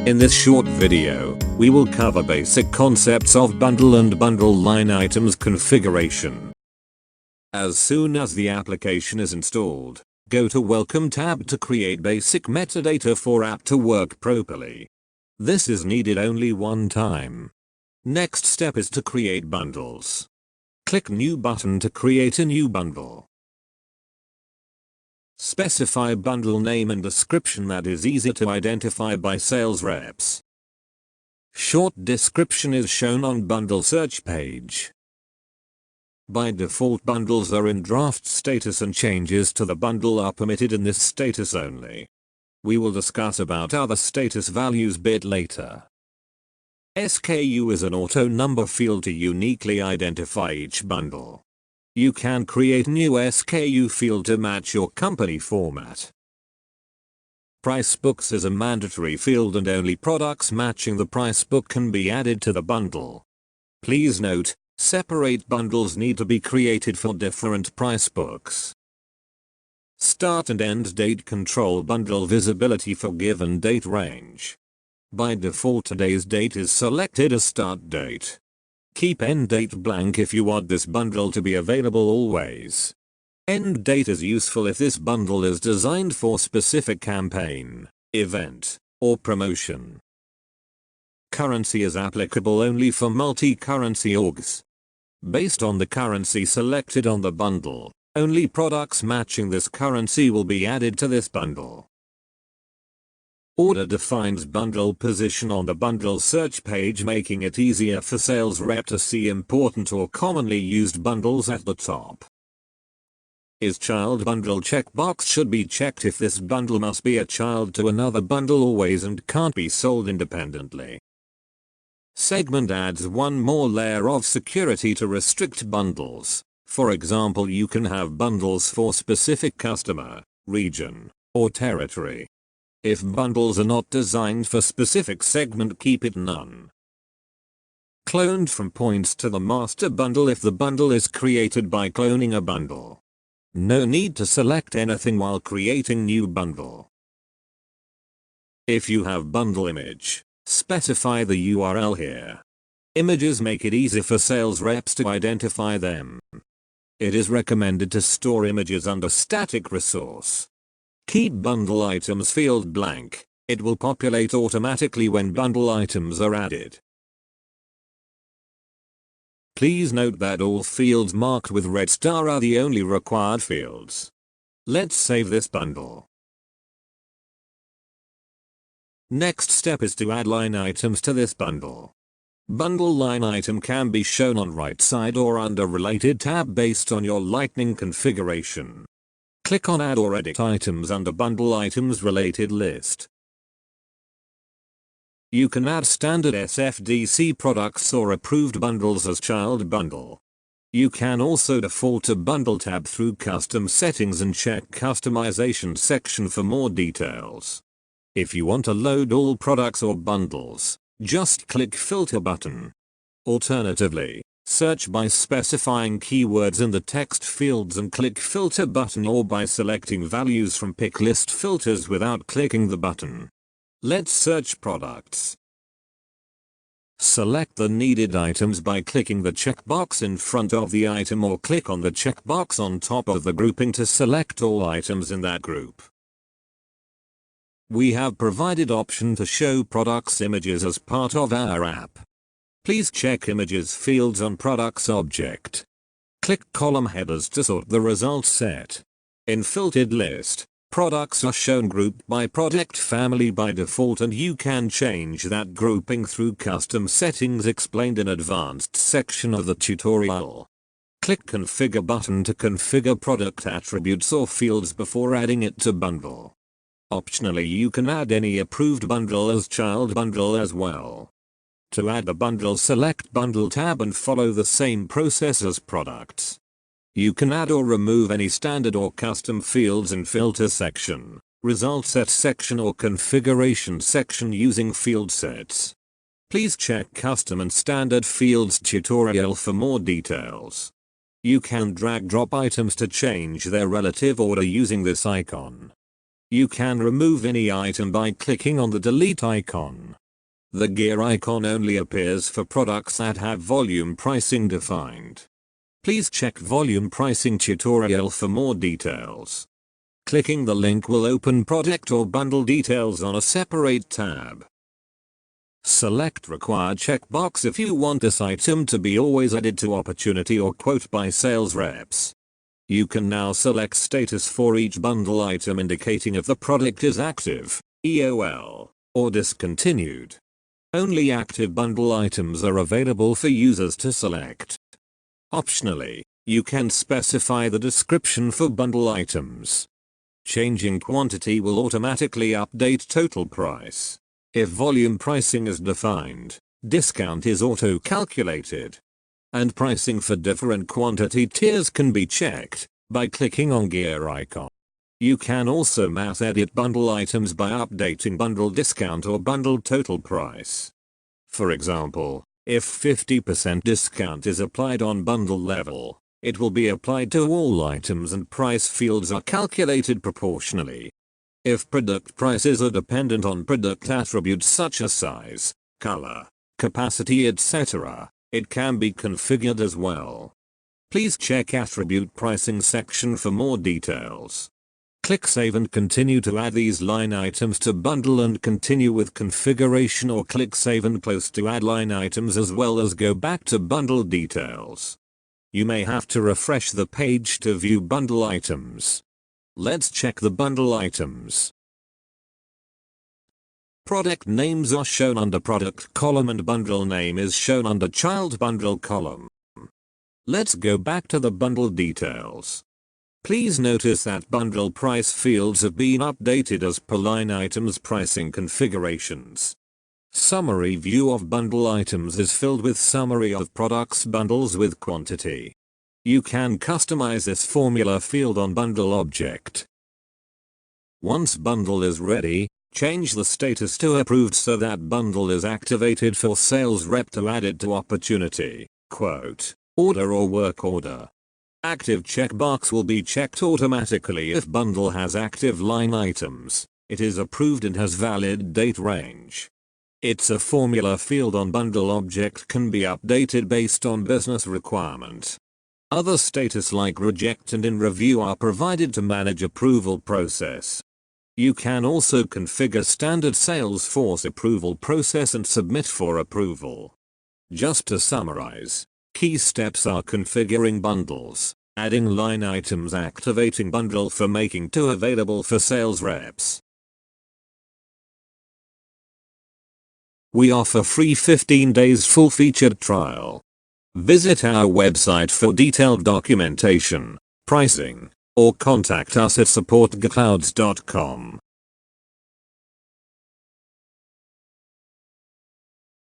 In this short video, we will cover basic concepts of bundle and bundle line items configuration. As soon as the application is installed, go to Welcome tab to create basic metadata for app to work properly. This is needed only one time. Next step is to create bundles. Click New button to create a new bundle. Specify bundle name and description that is easy to identify by sales reps. Short description is shown on bundle search page. By default, bundles are in draft status and changes to the bundle are permitted in this status only. We will discuss about other status values bit later. SKU is an auto number field to uniquely identify each bundle. You can create new SKU field to match your company format. Price books is a mandatory field and only products matching the price book can be added to the bundle. Please note, separate bundles need to be created for different price books. Start and end date control bundle visibility for given date range. By default, today's date is selected as start date. Keep end date blank if you want this bundle to be available always. End date is useful if this bundle is designed for specific campaign, event, or promotion. Currency is applicable only for multi-currency orgs. Based on the currency selected on the bundle, only products matching this currency will be added to this bundle. Order defines bundle position on the bundle search page, making it easier for sales rep to see important or commonly used bundles at the top. Is child bundle checkbox should be checked if this bundle must be a child to another bundle always and can't be sold independently. Segment adds one more layer of security to restrict bundles. For example, you can have bundles for specific customer, region, or territory. If bundles are not designed for specific segment, keep it none. Cloned from points to the master bundle if the bundle is created by cloning a bundle. No need to select anything while creating new bundle. If you have bundle image, specify the URL here. Images make it easy for sales reps to identify them. It is recommended to store images under static resource. Keep bundle items field blank. It will populate automatically when bundle items are added. Please note that all fields marked with red star are the only required fields. Let's save this bundle. Next step is to add line items to this bundle. Bundle line item can be shown on right side or under related tab based on your Lightning configuration. Click on Add or Edit Items under Bundle Items Related List. You can add standard SFDC products or approved bundles as child bundle. You can also default to Bundle tab through Custom Settings and check Customization section for more details. If you want to load all products or bundles, just click Filter button. Alternatively, search by specifying keywords in the text fields and click Filter button, or by selecting values from pick list filters without clicking the button. Let's search products. Select the needed items by clicking the checkbox in front of the item or click on the checkbox on top of the grouping to select all items in that group. We have provided option to show products images as part of our app. Please check images fields on products object. Click column headers to sort the results set. In filtered list, products are shown grouped by product family by default, and you can change that grouping through custom settings explained in advanced section of the tutorial. Click Configure button to configure product attributes or fields before adding it to bundle. Optionally, you can add any approved bundle as child bundle as well. To add the bundle, select Bundle tab and follow the same process as products. You can add or remove any standard or custom fields in Filter section, Result Set section, or Configuration section using field sets. Please check Custom and Standard Fields tutorial for more details. You can drag drop items to change their relative order using this icon. You can remove any item by clicking on the delete icon. The gear icon only appears for products that have volume pricing defined. Please check volume pricing tutorial for more details. Clicking the link will open product or bundle details on a separate tab. Select required checkbox if you want this item to be always added to opportunity or quote by sales reps. You can now select status for each bundle item indicating if the product is active, EOL, or discontinued. Only active bundle items are available for users to select. Optionally, you can specify the description for bundle items. Changing quantity will automatically update total price. If volume pricing is defined, discount is auto-calculated. And pricing for different quantity tiers can be checked by clicking on gear icon. You can also mass edit bundle items by updating bundle discount or bundle total price. For example, if 50% discount is applied on bundle level, it will be applied to all items and price fields are calculated proportionally. If product prices are dependent on product attributes such as size, color, capacity etc., it can be configured as well. Please check attribute pricing section for more details. Click Save and continue to add these line items to bundle and continue with configuration, or click Save and close to add line items as well as go back to bundle details. You may have to refresh the page to view bundle items. Let's check the bundle items. Product names are shown under product column and bundle name is shown under child bundle column. Let's go back to the bundle details. Please notice that bundle price fields have been updated as per line items pricing configurations. Summary view of bundle items is filled with summary of products bundles with quantity. You can customize this formula field on bundle object. Once bundle is ready, change the status to approved so that bundle is activated for sales rep to add it to opportunity, quote, order or work order. Active checkbox will be checked automatically if bundle has active line items, it is approved and has valid date range. It's a formula field on bundle object can be updated based on business requirement. Other status like reject and in review are provided to manage approval process. You can also configure standard Salesforce approval process and submit for approval. Just to summarize, key steps are configuring bundles, adding line items, activating bundle for making to available for sales reps. We offer free 15 days full featured trial. Visit our website for detailed documentation, pricing, or contact us at support@gocloudz.com.